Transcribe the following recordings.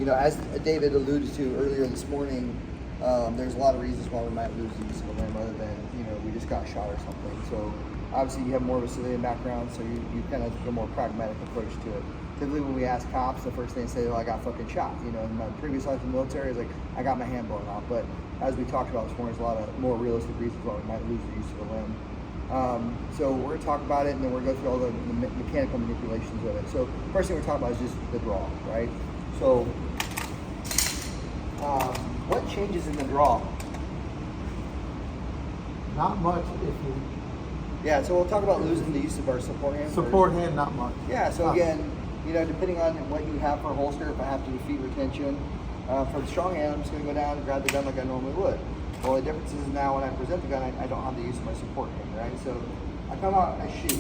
as David alluded to earlier this morning, there's a lot of reasons why we might lose the use of a limb other than, we just got shot or something. So obviously you have more of a civilian background, so you kind of take a more pragmatic approach to it. Typically when we ask cops, the first thing they say, I got fucking shot. In my previous life in the military, it's like, I got my hand blown off. But as we talked about this morning, there's a lot of more realistic reasons why we might lose the use of a limb. So we're gonna talk about it, and then we're gonna go through all the mechanical manipulations of it. So first thing we're talking about is just the draw, right? So what changes in the draw? Not much if you Yeah, so we'll talk about losing the use of our support hand. support hand, not much. Yeah, so again, depending on what you have for a holster, if I have to do feet retention, for the strong hand, I'm just gonna go down and grab the gun like I normally would. Well, the difference is now when I present the gun, I don't have the use of my support hand, right? So I come out, I shoot.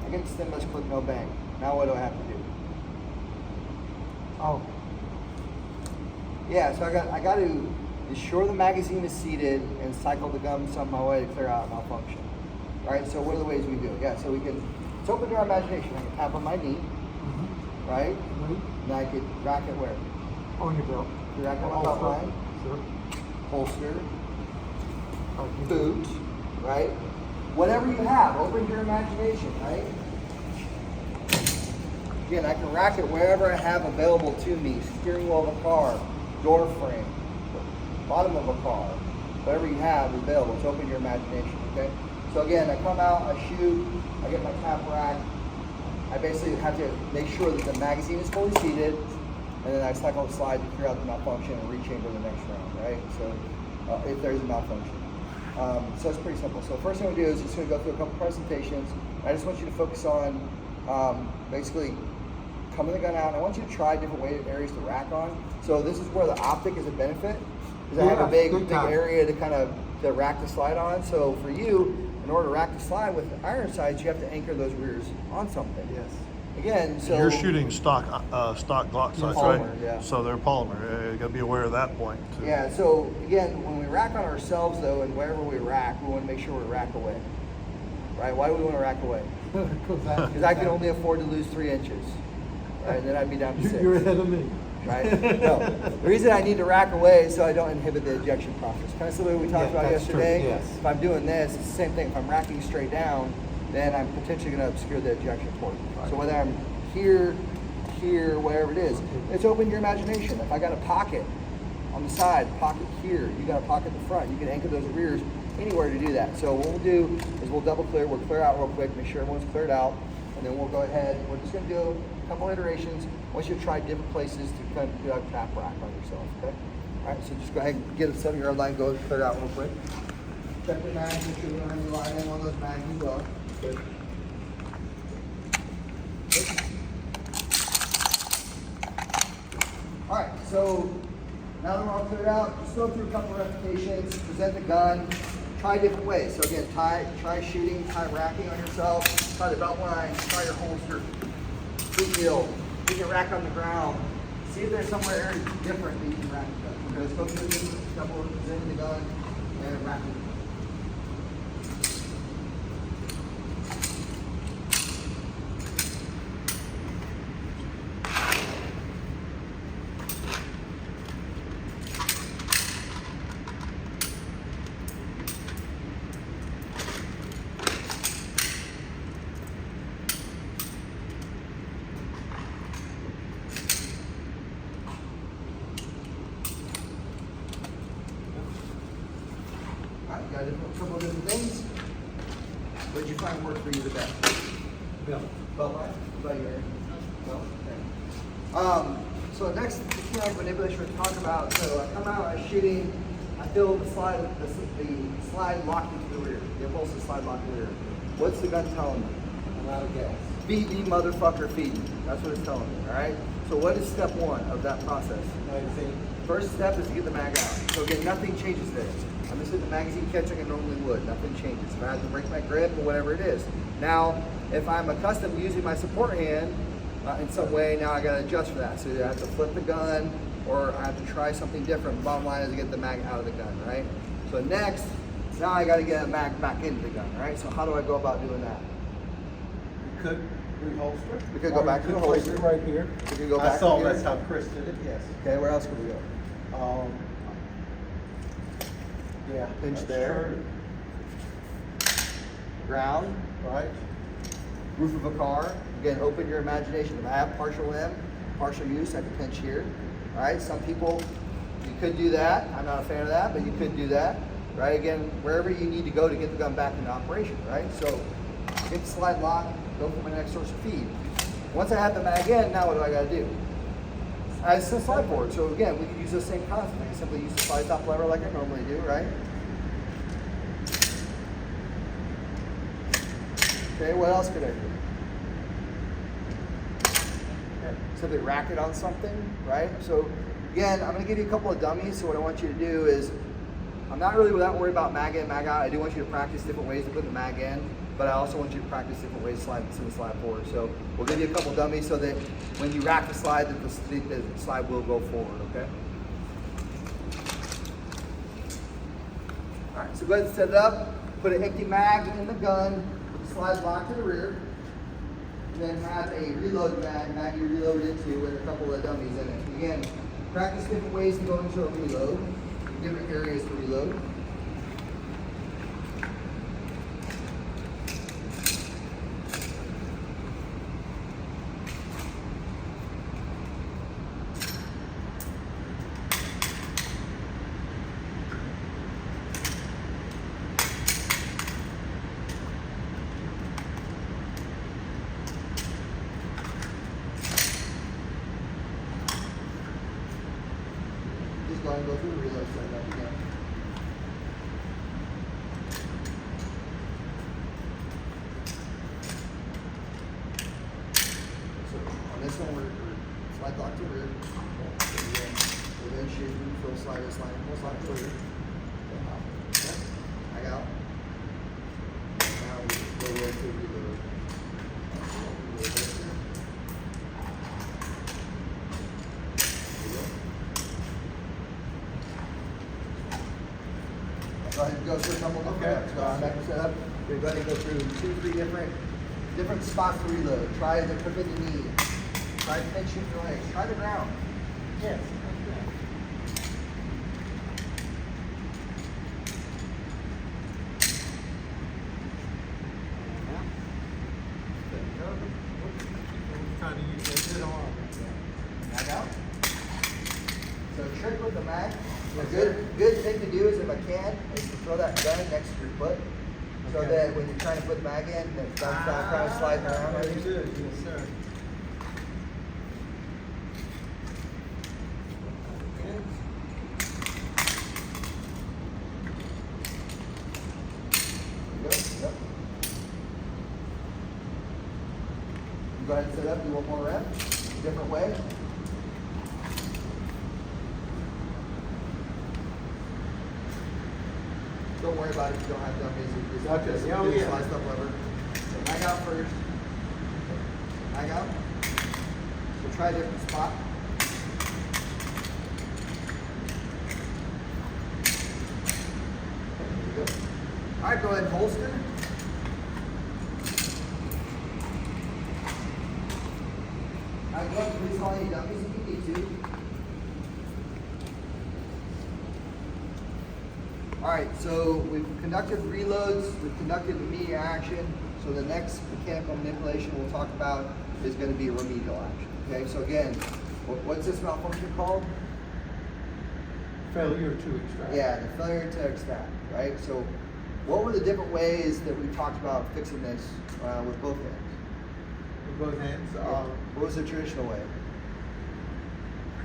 I get the stimulus clip, no bang. Now what do I have to do? Oh, Yeah, so I got to ensure the magazine is seated and cycle the gun some my way to clear out malfunction. Right, so what are the ways we do it? Yeah, so it's open to our imagination. I can tap on my knee, right? wait, And I could rack it where? on your belt. Rack it on my belt line, Sure. holster, Okay. boot, right? Whatever you have, open to your imagination, right? Again, I can rack it wherever I have available to me. Steering wheel of a car, door frame, bottom of a car, whatever you have is available. It's open to your imagination, okay? So again, I come out, I shoot, I get my cap rack. I basically have to make sure that the magazine is fully seated, and then I cycle the slide to clear out the malfunction and rechamber the next round, right? So if there's a malfunction. So it's pretty simple. So first thing we do is just going to go through a couple presentations. I just want you to focus on basically coming the gun out. I want you to try different areas to rack on. So this is where the optic is a benefit, because I have a big area to kind of to rack the slide on. So for you, in order to rack the slide with iron sights, you have to anchor those rears on something. Yes. Again, so You're shooting stock Glock sights, Polymer, right? yeah. So they're polymer. You got to be aware of that point too. Yeah, so again, when we rack on ourselves though, and wherever we rack, we want to make sure we rack away. Right? Why do we want to rack away? Because I can only afford to lose 3 inches. Right? And then I'd be down to 6. You're ahead of me. Right? No. The reason I need to rack away is so I don't inhibit the ejection process. Kind of similar to what we talked Yeah, about that's true, yesterday. yes. If I'm doing this, it's the same thing. If I'm racking straight down, then I'm potentially going to obscure the ejection port. Right. So whether I'm here, wherever it is, it's open to your imagination. If I got a pocket on the side, pocket here, you got a pocket in the front, you can anchor those rears anywhere to do that. So what we'll do is we'll double clear, we'll clear out real quick, make sure everyone's cleared out, and then we'll go ahead. We're just going to do a couple iterations. I want you to try different places to kind of do a tap rack on yourself, okay? All right, so just go ahead and get a 7-yard line, go clear it out real quick. Check the mag, make sure we don't have any line in one of those mags as well. Good. All right, so now that we're all cleared out, just go through a couple of repetitions, present the gun, try different ways. So again, try shooting, try racking on yourself, try the belt line, try your holster, boot heel, you can rack on the ground. See if there's somewhere different that you can rack the gun. Okay, let's go through this couple of presenting the gun and racking. Alright, got a couple of different things. What did you find worked for you the best? Belt. Belt line? Belt your belt? Okay. So next mechanical manipulation we're talking about. So I come out, I'm shooting, I feel the slide locked into the rear. The impulsive slide locked in the rear. What's the gun telling me? I'm out of gas. Feed the motherfucker, feed me. That's what it's telling me, alright? So what is step 1 of that process? Magazine. First step is to get the mag out. So again, nothing changes there. I'm just hitting the magazine catch like I normally would. Nothing changes. If I have to break my grip or whatever it is. Now, if I'm accustomed to using my support hand in some way, now I got to adjust for that. So I have to flip the gun or I have to try something different. Bottom line is to get the mag out of the gun, right? So next, now I got to get a mag back into the gun, right? So how do I go about doing that? You could Reholster. We could go back to the Place it holster. right here. We can go I back saw to that's here. how Chris did it, yes. Okay, where else can we go? Yeah. Pinch that's there. Ground, Right. roof of a car. Again, open your imagination. If I have partial M, partial use, I can pinch here. All right, some people, you could do that. I'm not a fan of that, but you could do that. Right, again, wherever you need to go to get the gun back into operation, right? So, get the slide lock, go for my next source of feed. Once I have the mag in, now what do I gotta do? It's a slide forward, so again, we can use the same concept. I can simply use the slide stop lever like I normally do, right? Okay, what else could I do? Simply rack it on something, right? So again, I'm gonna give you a couple of dummies. So what I want you to do is, I'm not really that worried about mag in, mag out. I do want you to practice different ways to put the mag in, but I also want you to practice different ways to slide forward. So we'll give you a couple dummies so that when you rack the slide, that the slide will go forward, okay? All right, so go ahead and set it up. Put an empty mag in the gun, with the slide locked to the rear. And then have a reload mag you reload into with a couple of dummies in it. Again, practice different ways to go into a reload, different areas to reload. Just go ahead and go through the reload setup again. So on this one, we're slide lock to rear. We're then shooting, full slide, full slide to rear. Okay. Back out. Now we go right to reload. Reload right there. Go ahead and go through a couple of Okay. So I'm back to set up. You're going to go through 2, 3 different spots to reload. Try the crook of the knee. Try to pinch your legs. Try the ground. Yes. Trying to use that good arm. Mag out. So trick with the mag. A good thing to do is if I can, is to throw that gun next to your foot. So Okay. that when you're trying to put the mag in, the gun's not kind of sliding around. Very Right? good, yes, sir. Yep. You go ahead and set up, do one more rep, different way. Don't worry about it if you don't have dummies. You just Okay. just Yeah, do the yeah. slide stuff lever. So mag out first. Mag out. So try a different spot. There you go. All right, go ahead and holster. All right, go ahead and release all your dummies if you need to. All right, so we've conducted reloads, we've conducted immediate action. So the next mechanical manipulation we'll talk about is going to be a remedial action. Okay, so again, what's this malfunction called? Failure to extract. Yeah, the failure to extract, right? So what were the different ways that we talked about fixing this with both hands? With both hands. What was the traditional way?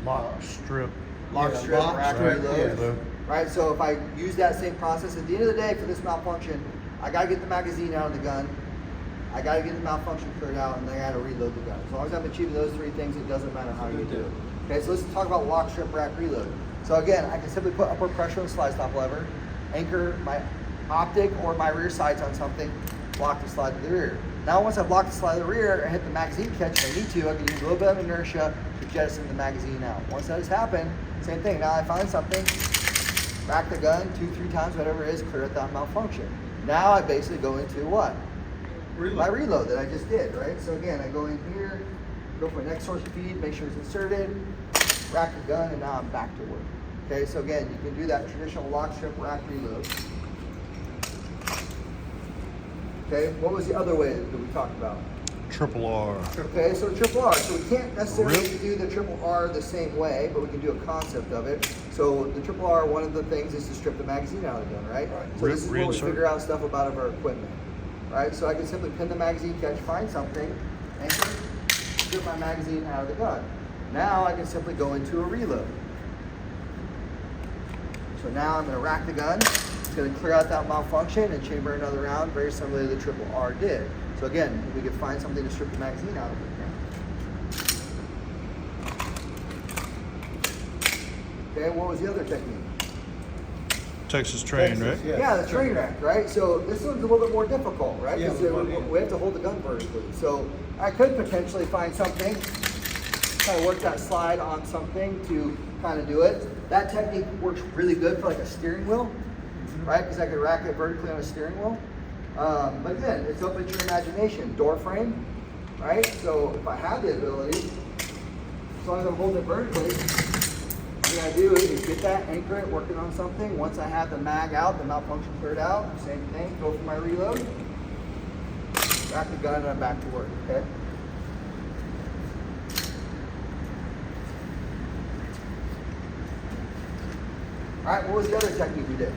Lock, strip. Lock, Yeah, strip, lock, rack, strip, reload. yeah. Right, so if I use that same process, at the end of the day, for this malfunction, I gotta get the magazine out of the gun, I gotta get the malfunction cleared out, and then I gotta reload the gun. As long as I'm achieving those three things, it doesn't matter how you do it. Okay, so let's talk about lock, strip, rack, reload. So again, I can simply put upward pressure on the slide stop lever, anchor my optic or my rear sights on something, lock the slide to the rear. Now once I've locked the slide to the rear, I hit the magazine catch if I need to, I can use a little bit of inertia to jettison the magazine out. Once that has happened, same thing, now I find something, rack the gun 2, 3 times, whatever it is, clear out that malfunction. Now I basically go into what? Reload. my reload that I just did, right? So again, I go in here, go for next source of feed, make sure it's inserted, rack the gun, and now I'm back to work. Okay, so again, you can do that traditional lock, strip, rack, reload. Okay, what was the other way that we talked about? Triple R. Okay, so triple R. So we can't necessarily Really? do the triple R the same way, but we can do a concept of it. So the triple R, one of the things is to strip the magazine out of the gun, right? So this is where we Reinsert. figure out stuff about our equipment, right? So I can simply pin the magazine catch, find something, and strip my magazine out of the gun. Now I can simply go into a reload. So now I'm going to rack the gun. It's going to clear out that malfunction and chamber another round, very similar to the triple R did. So again, we could find something to strip the magazine out of it. Okay, what was the other technique? Texas train, Texas, right? yeah. Yeah, the train rack, right? So this one's a little bit more difficult, right? Yeah, Because with one hand. we have to hold the gun vertically. So I could potentially find something, kind of work that slide on something to kind of do it. That technique works really good for like a steering wheel, right? Because I could rack it vertically on a steering wheel. But again, it's open to your imagination. Door frame, right? So if I have the ability, as long as I'm holding it vertically, what I do is get that, anchor it, working on something. Once I have the mag out, the malfunction cleared out, same thing, go for my reload, rack the gun, and I'm back to work, okay? All right, what was the other technique we did?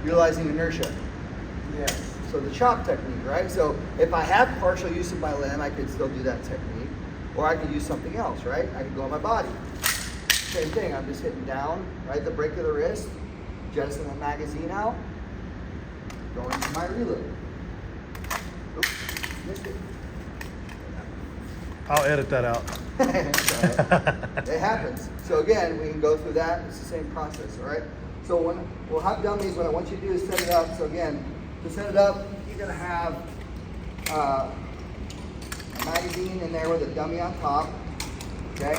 Utilizing inertia. Yes. So the chop technique, right? So if I have partial use of my limb, I could still do that technique. Or I could use something else, right? I could go on my body. Same thing, I'm just hitting down, right? The break of the wrist, jettison the magazine out, going to my reload. Oops, missed it. I'll edit that out. It happens. So again, we can go through that. It's the same process, all right? So when we'll have dummies, what I want you to do is set it up. So again, to set it up, you're gonna have a magazine in there with a dummy on top, okay?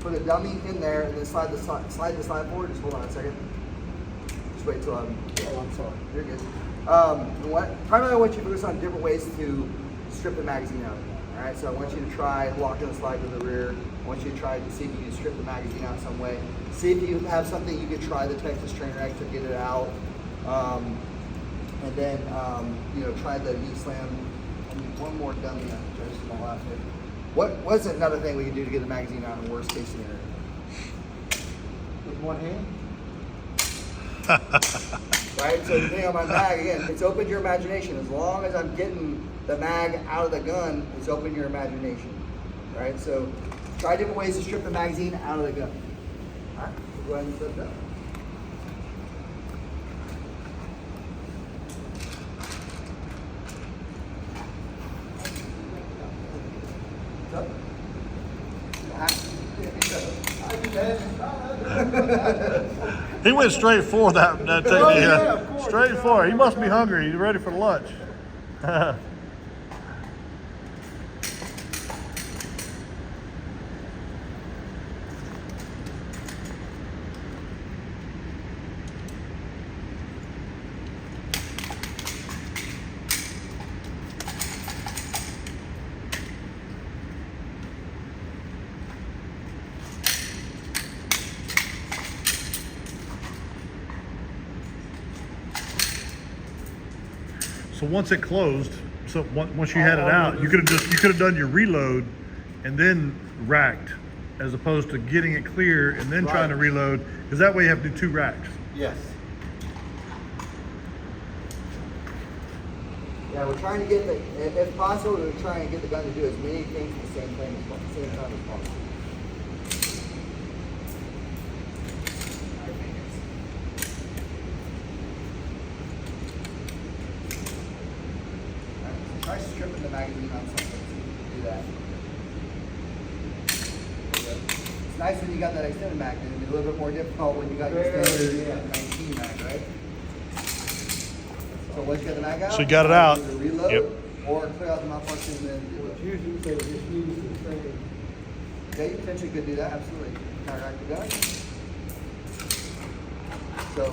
Put a dummy in there and then slide the slide forward. Just hold on a second. Just wait till I'm. Oh, I'm sorry. You're good. Primarily, I want you to focus on different ways to strip the magazine out. All right, so I want you to try locking the slide to the rear. I want you to try to see if you can strip the magazine out some way. See if you have something you could try the Texas train rack to get it out. And then, try the knee slam. I need one more dummy on just my last hit. What's another thing we can do to get the magazine out in worst case scenario? With one hand? Right? So the thing on my mag, again, it's open your imagination. As long as I'm getting the mag out of the gun, it's open your imagination. Right? So try different ways to strip the magazine out of the gun. All right, we'll go ahead and set it up. What's up? He went straight for that technique. yeah, of course. Straight for it. He must be hungry. He's ready for lunch. So once it closed, once you had it out, you could have done your reload and then racked, as opposed to getting it clear and then trying to reload, because that way you have to do 2 racks. Yes. Yeah, we're trying to get if possible, we're trying to get the gun to do as many things at the same time as possible. Try stripping the magazine on something. Do that. It's nice when you got that extended mag. It'd be a little bit more difficult when you got your standard 19 mag, right? So once you got the mag out, So you got it out. either reload Yep. or clear out the malfunction and then do it. Usually they just use the same. Yeah, you potentially could do that, absolutely. Kind of rack the gun. So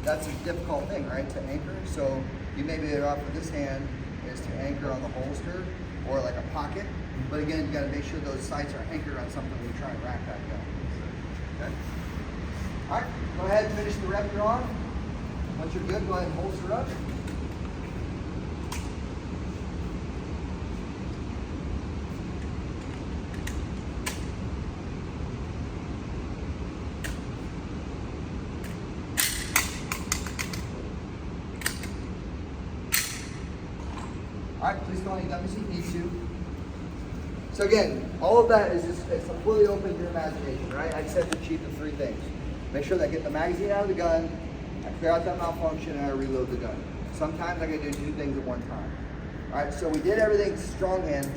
that's a difficult thing, right, to anchor. So you may be better off with this hand is to anchor on the holster or like a pocket. But again, you gotta make sure those sights are anchored on something when you try and rack that gun. Okay. All right, go ahead and finish the rep you're on. Once you're good, go ahead and holster up. All right, please go ahead and dummy seat if you need to. So again, all of that is just, it's completely open to your imagination, right? I just have to achieve the three things. Make sure that I get the magazine out of the gun, I clear out that malfunction, and I reload the gun. Sometimes I can do two things at one time. All right, so we did everything strong hand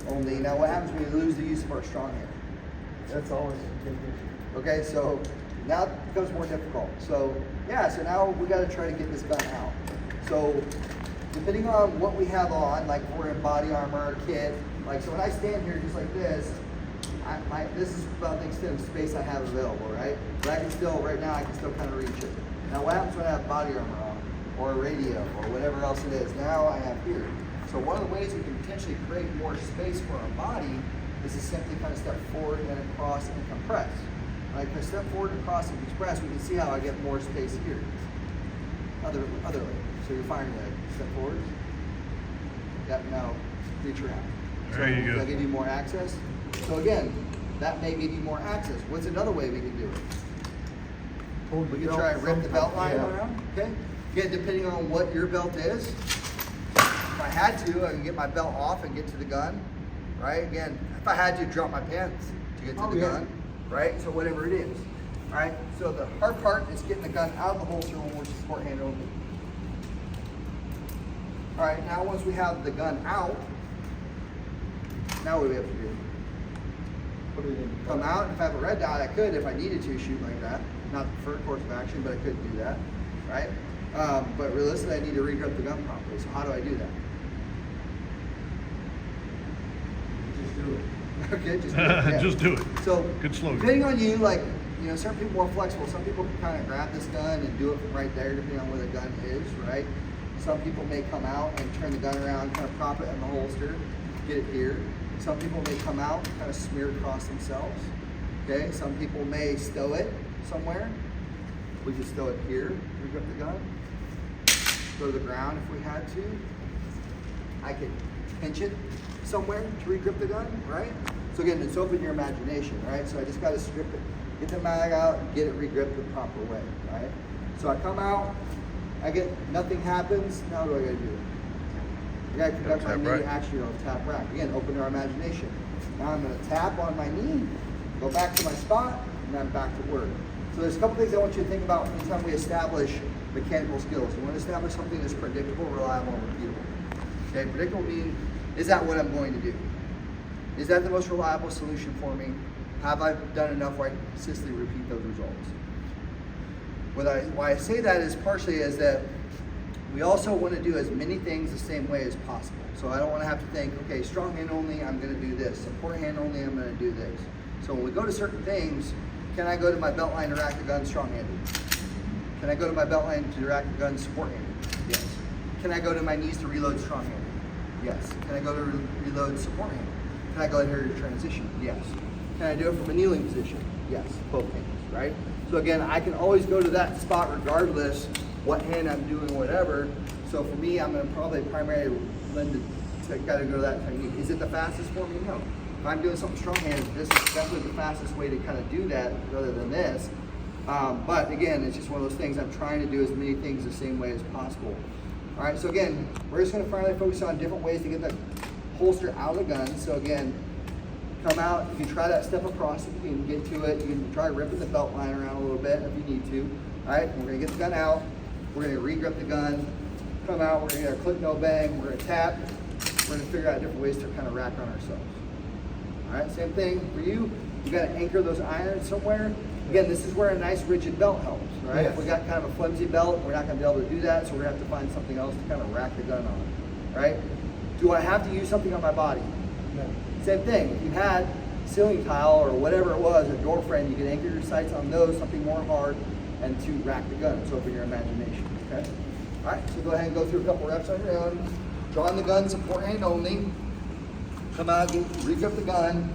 only. Now what happens when we lose the use of our strong hand? That's always a big issue. Okay, so now it becomes more difficult. So yeah, so now we got to try to get this gun out. So depending on what we have on, like if we're in body armor, kit, like so when I stand here just like this, this is about the extent of space I have available, right? But I can still, right now, I can still kind of reach it. Now what happens when I have body armor on, or a radio, or whatever else it is? Now I have here. So one of the ways we can potentially create more space for our body is to simply kind of step forward and across and compress. Like if I step forward and across and compress, we can see how I get more space here. Other leg. So your firing leg, step forward. Yep, now reach around. So There you does go. that give you more access? So again, that may give you more access. What's another way we can do it? Pull the We can belt try and rip the sometime. belt line Yeah. around, okay? Again, depending on what your belt is. If I had to, I can get my belt off and get to the gun, right? Again, if I had to, drop my pants to get to Oh, the yeah. gun, right? So whatever it is, all right? So the hard part is getting the gun out of the holster when we're support hand only. All right, now once we have the gun out, now what do we have to do? Put it in. Come out, and if I have a red dot, I could, if I needed to, shoot like that. Not the preferred course of action, but I could do that, right? But realistically, I need to regrip the gun properly. So how do I do that? Just do it. Okay, just do it. Yeah. Just do it. So Good slogan. depending on you, like, you know, certain people are more flexible. Some people can kind of grab this gun and do it from right there, depending on where the gun is, right? Some people may come out and turn the gun around, kind of prop it in the holster, get it here. Some people may come out, kind of smear across themselves. Okay, some people may stow it somewhere. We could stow it here, regrip the gun. Go to the ground if we had to. I could pinch it somewhere to regrip the gun, right? So again, it's open your imagination, right? So I just got to strip it, get the mag out, and get it regripped the proper way, right? So I come out, I get, nothing happens, now what do I got to do? I got to conduct my Tap knee rack. action on tap rack. Again, open our imagination. Now I'm going to tap on my knee, go back to my spot, and then back to work. So there's a couple things I want you to think about anytime we establish mechanical skills. We want to establish something that's predictable, reliable, and repeatable. Okay, predictable meaning, is that what I'm going to do? Is that the most reliable solution for me? Have I done enough where I can consistently repeat those results? Why I say that is partially is that we also want to do as many things the same way as possible. So I don't want to have to think, okay, strong hand only, I'm going to do this. Support hand only, I'm going to do this. So when we go to certain things, can I go to my belt line to rack the gun strong-handed? Can I go to my belt line to rack the gun support-handed? Yes. Can I go to my knees to reload strong-handed? Yes. Can I go to reload support-handed? Can I go in here to transition? Yes. Can I do it from a kneeling position? Yes. Both hands, right? So again, I can always go to that spot regardless what hand I'm doing, whatever. So for me, I'm going to probably primarily lend to got to go to that technique. Is it the fastest for me? No. If I'm doing something strong-handed, this is definitely the fastest way to kind of do that rather than this. But again, it's just one of those things. I'm trying to do as many things the same way as possible. All right, so again, we're just going to finally focus on different ways to get the holster out of the gun. So again, come out. You can try that step across if you can get to it. You can try ripping the belt line around a little bit if you need to. All right, we're going to get the gun out. We're going to regrip the gun. Come out. We're going to get our click, no bang. We're going to tap. We're going to figure out different ways to kind of rack on ourselves. All right, same thing for you. You got to anchor those irons somewhere. Again, this is where a nice rigid belt helps, right? Yes. If we got kind of a flimsy belt, we're not going to be able to do that, so we're going to have to find something else to kind of rack the gun on, right? Do I have to use something on my body? No. Same thing. If you had ceiling tile or whatever it was, a door frame, you can anchor your sights on those, something more hard. and to rack the gun. It's open your imagination, okay? All right, so go ahead and go through a couple reps on your own. Drawing the gun, support hand only. Come out, regrip the gun,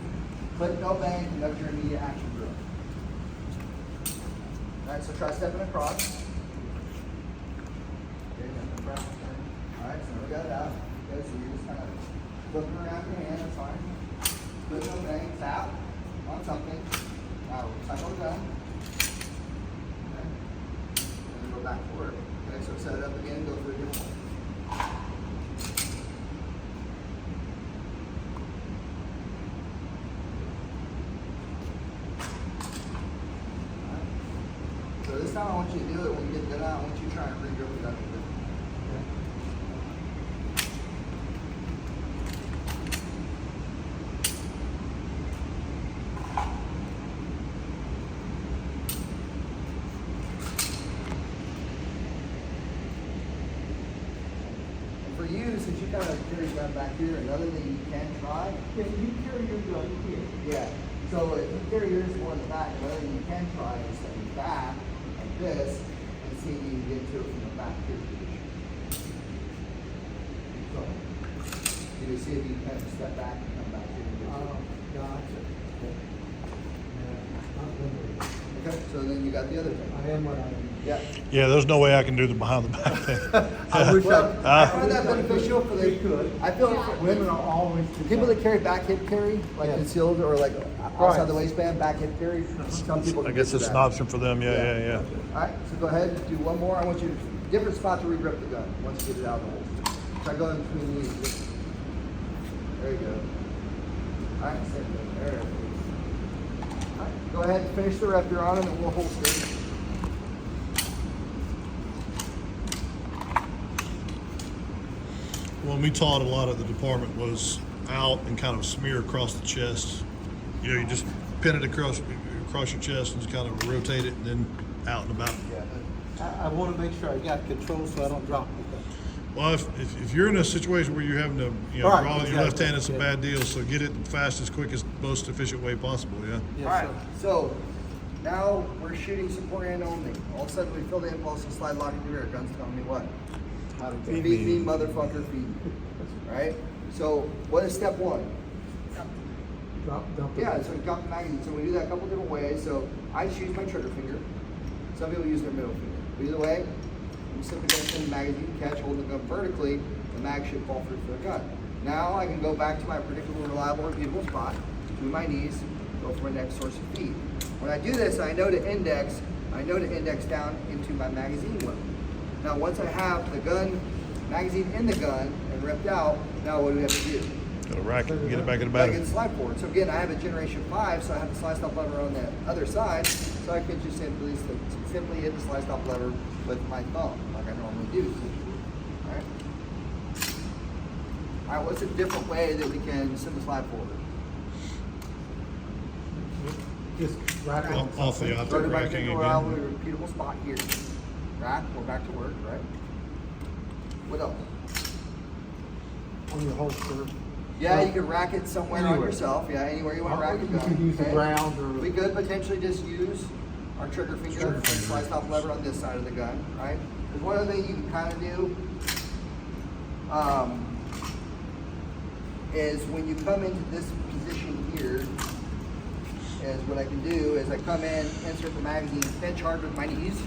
click, no bang, conduct your immediate action drill. All right, so try stepping across. Okay, nothing press. All right, so we got it out. Okay, so you're just kind of flipping around your hand, that's fine. Click, no bang, tap on something. Now, cycle the gun. Okay. And then go back to work. Okay, so set it up again, go through a different one. So this time I want you to do it when you get the gun out. I want you to try and re-grip the gun. Okay? And for you, since you kind of carry your gun back here, another thing you can try. Can you carry your gun here? Yeah. So if you carry yours more in the back, another thing you can try is set it back like this and see if you can get to it from the back here position. So you can see if you can kind of step back and come back here and get to it. Gotcha. Yeah, not limited. Okay, so then you got the other thing. I am what I am. Yeah. Yeah, there's no way I can do the behind the back thing. I wish Well, I Ah. find that beneficial for the. We could. I feel like for Women are always. people that carry back hip carry, like Yeah. concealed or like outside Right. the waistband, back hip carry. Some people. I can guess get it's to an that. option for them. Yeah. All right, so go ahead, do one more. I want you to different spot to re-grip the gun once you get it out of the holster. Try going between these. There you go. All right, same thing. There it is. All right, go ahead and finish the rep you're on, and then we'll holster. When we taught, a lot of the department was out and kind of smear across the chest. You know, you just pin it across your chest and just kind of rotate it and then out and about. I want to make sure I got control so I don't drop the gun. Well, if you're in a situation where you're having to, Right, draw with your exactly. left hand, it's a Yeah. bad deal. So get it fastest, quickest, most efficient way possible. Yeah. Yes, All right, sir. so now we're shooting support hand only. All of a sudden we feel the impulse to slide lock into rear. Gun's telling me what? How to Feed get me, motherfucker, feed me. Right? So what is step one? dump it. Yeah, so we drop the magazine. So we do that a couple different ways. So I just use my trigger finger. Some people use their middle finger. But either way, I'm simply going to send the magazine catch, hold the gun vertically, the mag should fall through for the gun. Now I can go back to my predictable, reliable, repeatable spot, to my knees, go for my next source of feed. When I do this, I know to index down into my magazine load. Now once I have the gun, magazine in the gun and ripped out, now what do we have to do? Got to rack it and get it back in the I can battery. slide forward. So again, I have a generation 5, so I have the slide stop lever on the other side, so I can just simply hit the slide stop lever with my thumb, like I normally do. All right. All right. What's a different way that we can send the slide forward? Just rack it on Off the something. optic Go to my racking reliable, again. repeatable spot here. Rack. We're back to work. Right. What else? On your holster. Yeah, you can rack it somewhere on Anywhere. yourself. Yeah, anywhere you want to rack it. You gun, could use the okay? ground or. We could potentially just use our trigger finger and slide stop lever on this side of the gun, right? There's one other thing you can kind of do is when you come into this position here, is what I can do is I come in, insert the magazine, pinch hard with my knees,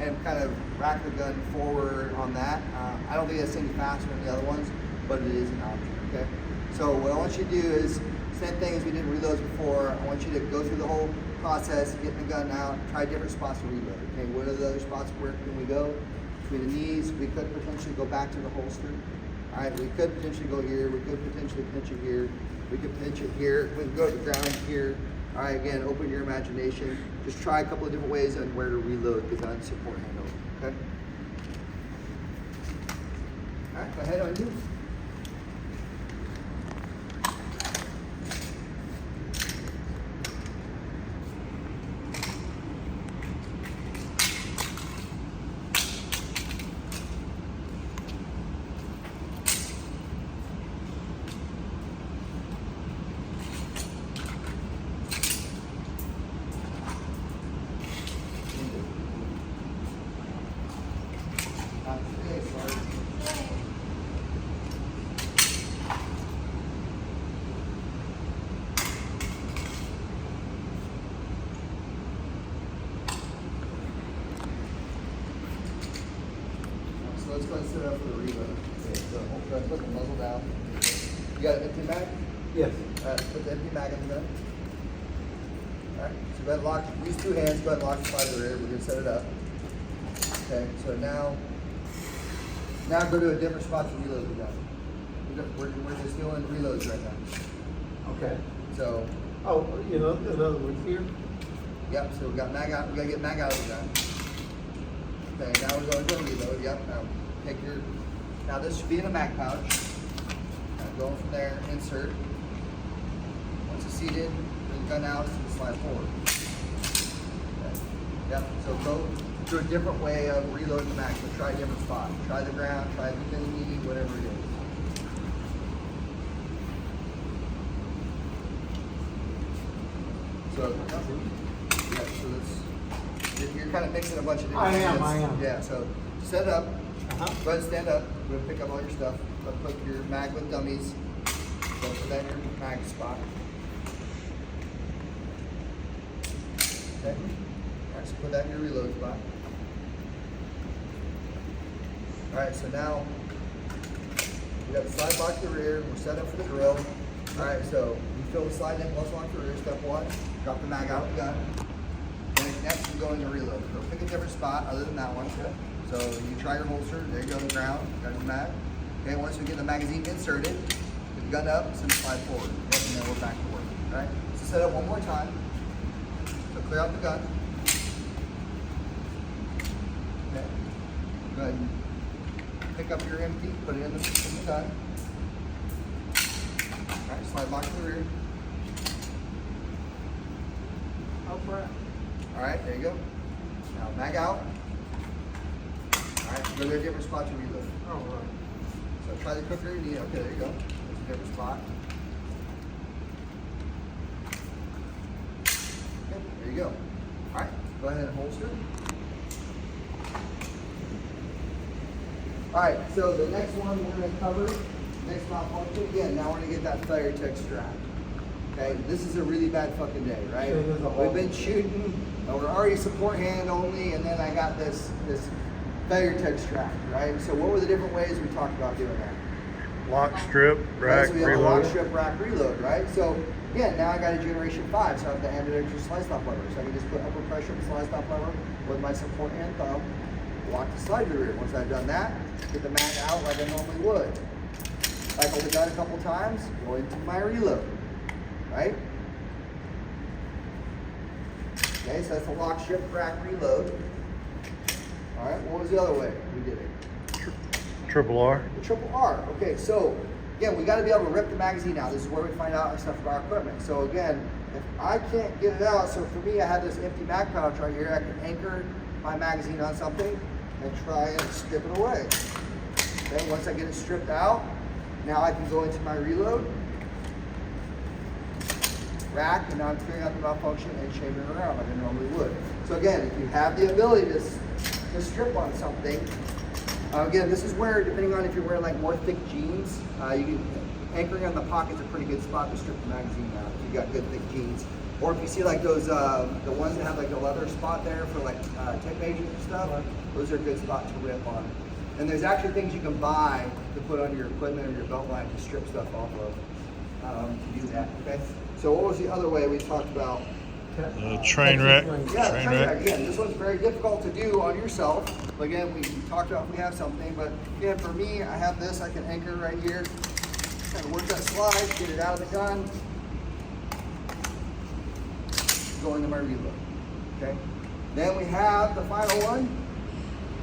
and kind of rack the gun forward on that. I don't think that's any faster than the other ones, but it is an option, okay? So what I want you to do is, same thing as we did reloads before, I want you to go through the whole process, getting the gun out, try different spots to reload, okay? What are the other spots, where can we go? Between the knees, we could potentially go back to the holster. All right, we could potentially go here, we could potentially pinch it here, we could pinch it here, we could go to the ground here. All right, again, open your imagination. Just try a couple of different ways on where to reload the gun support handle, okay? All right, go ahead on you. one's set up for the reload. Okay, so go ahead, put the muzzle down. You got an empty mag? Yes. Put the empty mag in the gun. Alright, so go ahead and lock, use two hands, go ahead and lock the slide to the rear. We're gonna set it up. Okay, so now go to a different spot to reload the gun. We're just doing reloads right now. Okay. So, Oh, you know, in other words, here? yep, so we got mag out, we gotta get mag out of the gun. Okay, now we're going to reload, yep, now take your, now this should be in a mag pouch. Now going from there, insert. Once it's seated, bring the gun out, and slide forward. Okay. Yep, so go to a different way of reloading the mag, so try a different spot. Try the ground, try the knee, whatever it is. So, yeah, so that's, you're kind of mixing a bunch of different things. I am. Yeah, so set up, Uh-huh. go ahead and stand up, go ahead and pick up all your stuff, put your mag with dummies, go put that in your mag spot. Okay, alright, so put that in your reload spot. Alright, so now, we got the slide lock to the rear, we're set up for the drill. Alright, so you fill the slide in, plus lock to the rear, step one, drop the mag out of the gun. Then next you go into reload. Go pick a different spot other than that one. So you try your holster, there you go, the ground, got your mag. Okay, once we get the magazine inserted, put the gun up, send the slide forward. Yep, and then we're back to work. Alright? So set up one more time. So clear out the gun. Okay. Go ahead and pick up your empty, put it in the gun. Alright, slide lock to the rear. Alright, there you go. Now mag out. Alright, go to a different spot to reload. All right. So try the cooker, okay, there you go. There's a different spot. Okay, there you go. Alright, go ahead and holster. Alright, so the next one we're going to cover, next malfunction, again, now we're going to get that flare tech strap. Okay, this is a really bad fucking day, right? Sure, there's a whole- We've been shooting, we're already support hand only, and then I got this failure tech strap, right? So what were the different ways we talked about doing that? Lock, strip, rack, So we have a lock, reload. strip, rack, reload, right? So again, now I got a generation 5, so I have the ambidextrous slide stop lever. So I can just put upper pressure on the slide stop lever with my support hand thumb, lock the slide to the rear. Once I've done that, get the mag out like I normally would. Cycle the gun a couple times, go into my reload, right? Okay, so that's the lock, strip, rack, reload. All right, what was the other way we did it? Triple R. The triple R. Okay, so again, we got to be able to rip the magazine out. This is where we find out stuff about our equipment. So again, if I can't get it out, so for me, I have this empty mag pouch right here. I can anchor my magazine on something and try and strip it away. Okay, once I get it stripped out, now I can go into my reload, rack, and now I'm clearing out the malfunction and changing it around like I normally would. So again, if you have the ability to strip on something, again, this is where, depending on if you're wearing like more thick jeans, you can, anchoring on the pocket's a pretty good spot to strip the magazine out if you got good thick jeans. Or if you see like those, the ones that have like a leather spot there for like tech majors and stuff, those are a good spot to rip on. And there's actually things you can buy to put on your equipment or your belt line to strip stuff off of, to do that, okay? So what was the other way we talked about? Train wreck. Yeah, Train train wreck. wreck. Again, this one's very difficult to do on yourself. But again, we talked about if we have something, but again, for me, I have this, I can anchor right here. Kind of work that slide, get it out of the gun, go into my reload, okay? Then we have the final one,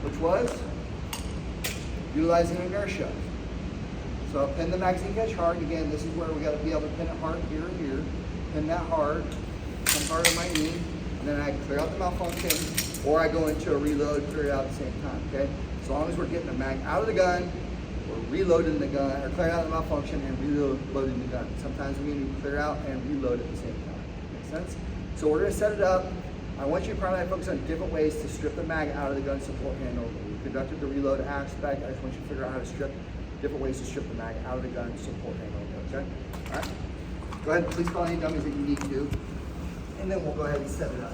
which was utilizing inertia. So I'll pin the magazine catch hard. Again, this is where we got to be able to pin it hard here and here. Pin that hard, come hard on my knee, and then I clear out the malfunction, or I go into a reload, clear it out at the same time, okay? As long as we're getting the mag out of the gun, we're reloading the gun, or clearing out the malfunction and reloading the gun. Sometimes we need to clear out and reload at the same time. Make sense? So we're gonna set it up. I want you to primarily focus on different ways to strip the mag out of the gun support handle. We conducted the reload aspect. I just want you to figure out how to strip different ways to strip the mag out of the gun support handle, okay? All right? Go ahead and please call any dummies that you need to, and then we'll go ahead and set it up.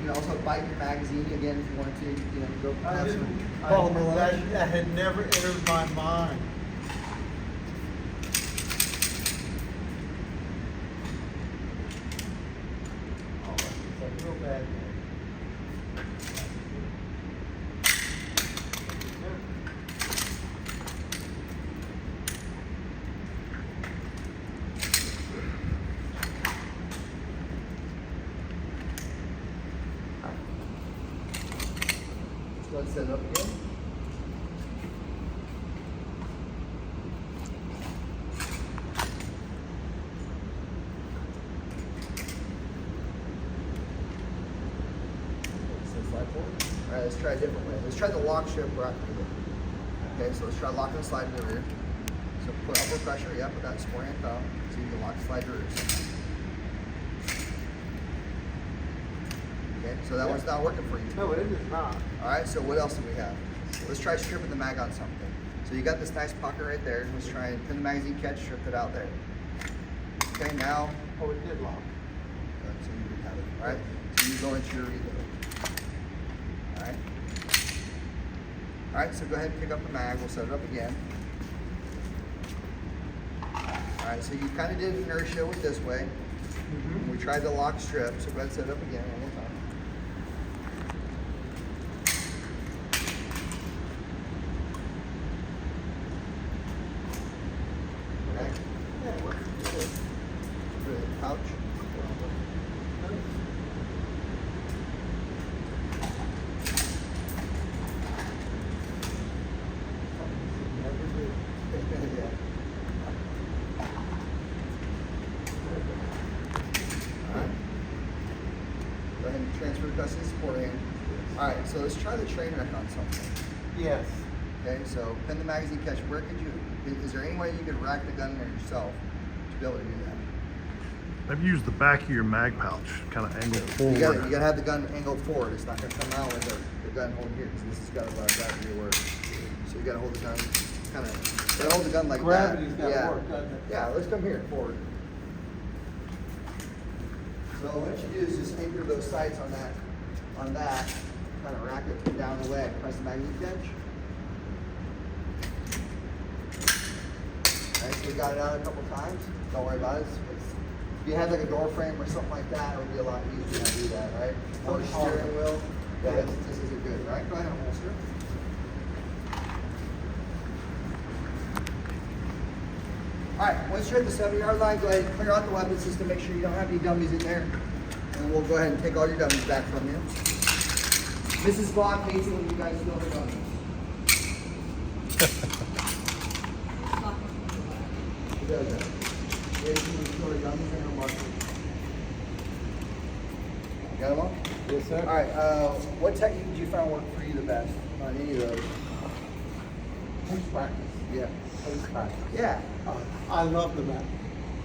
can also bite your magazine again if you want to. You know, go I have didn't, some polymer lunch. that had never entered my mind. Oh, it's a real bad day. Let's set it up again. Alright, let's try a different way. Let's try the lock strip rock. Okay, so let's try locking and sliding the rear. So put upward pressure, yeah, put that spring and thumb. So you can lock and slide the rear. Okay, so that one's not working for you. No, it is not. Alright, so what else do we have? Let's try stripping the mag on something. So you got this nice pocket right there. Let's try and pin the magazine catch, strip it out there. Okay, now. Oh, it did lock. So you would have it. Alright, so you go into your reload. Alright. Alright, so go ahead and pick up the mag. We'll set it up again. Alright, so you kind of did inertia with this way. We tried the lock strip, so go ahead and set it up again one more time. Okay. Yeah, it works. Put it in the pouch. Never do. Yeah. Alright. Go ahead and transfer the custody support hand. Alright, so let's try the train wreck on something. Yes. Okay, so pin the magazine catch. Where could you, is there any way you could rack the gun there yourself to be able to do that? Maybe use the back of your mag pouch, kind of angled forward. You gotta have the gun angled forward. It's not gonna come out with the gun holding here, because this has got to allow gravity to work. So you gotta hold the gun, kind of, hold the gun like Gravity's that. gotta Yeah. work, doesn't it? Yeah, let's come here, forward. So what you do is just anchor those sights on that, kind of rack it down the leg, press the magazine catch. Alright, so we got it out a couple times. Don't worry about it. If you had like a door frame or something like that, it would be a lot easier to do that, right? Or steering wheel. Yeah, this isn't good, right? Go ahead and holster. Alright, once you're at the 7-yard line, go ahead and clear out the weapon system. Make sure you don't have any dummies in there. And we'll go ahead and take all your dummies back from you. Mrs. Vaughn hates it when you guys steal her dummies. She does that. Yeah, she will steal her dummies and her marker. Got them all? Yes, sir. Alright, what technique did you find worked for you the best on any of those? Police practice. Yeah. Police practice. Yeah. I love the map.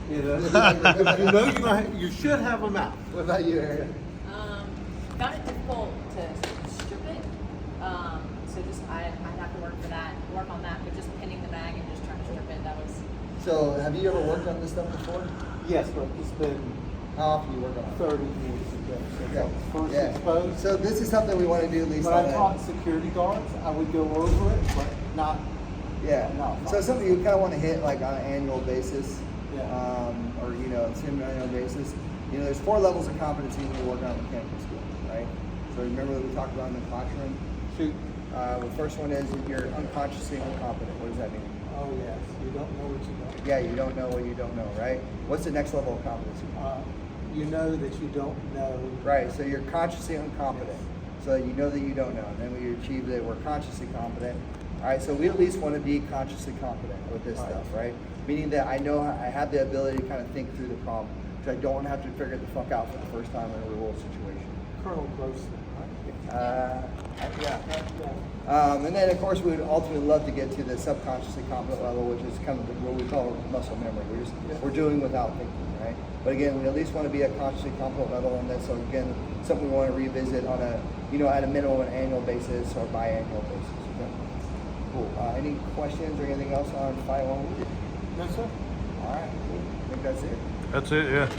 You know, you should have a map. What about you, Aaron? Found it difficult to strip it. So just I'd have to work on that, but just pinning the mag and just trying to strip it, that was. So, have you ever worked on this stuff before? Yes, but it's been How often do you work on it? 30 years ago since I was first Yeah. exposed. So this is something we want to do at least When on I a, taught security guards, I would go over it, but not. yeah. No. So it's something you kind of want to hit like on an annual basis, Yeah. or semi-annual basis. You know, there's 4 levels of competency when you're working on mechanical school, right? So remember that we talked about in the classroom. Shoot. The first one is that you're unconsciously incompetent. What does that mean? Oh yes, you don't know what you don't. Yeah, you don't know what you don't know, right? What's the next level of competency? You know that you don't know. Right, so you're consciously incompetent. So you know that you don't know. And then we achieve that we're consciously competent. All right, so we at least want to be consciously competent with this stuff, right? Meaning that I know I have the ability to kind of think through the problem. So I don't have to figure it the fuck out for the first time in a real world situation. Colonel Grossman, right? Yeah. Yeah. And then of course we would ultimately love to get to the subconsciously competent level, which is kind of what we call muscle memory. We're doing without thinking, right? But again, we at least want to be a consciously competent level, and that's so again something we want to revisit on a at a minimum an annual basis or biannual basis. Okay? Cool. Any questions or anything else on 511? No, sir. All right. Cool. I think that's it. That's it, yeah.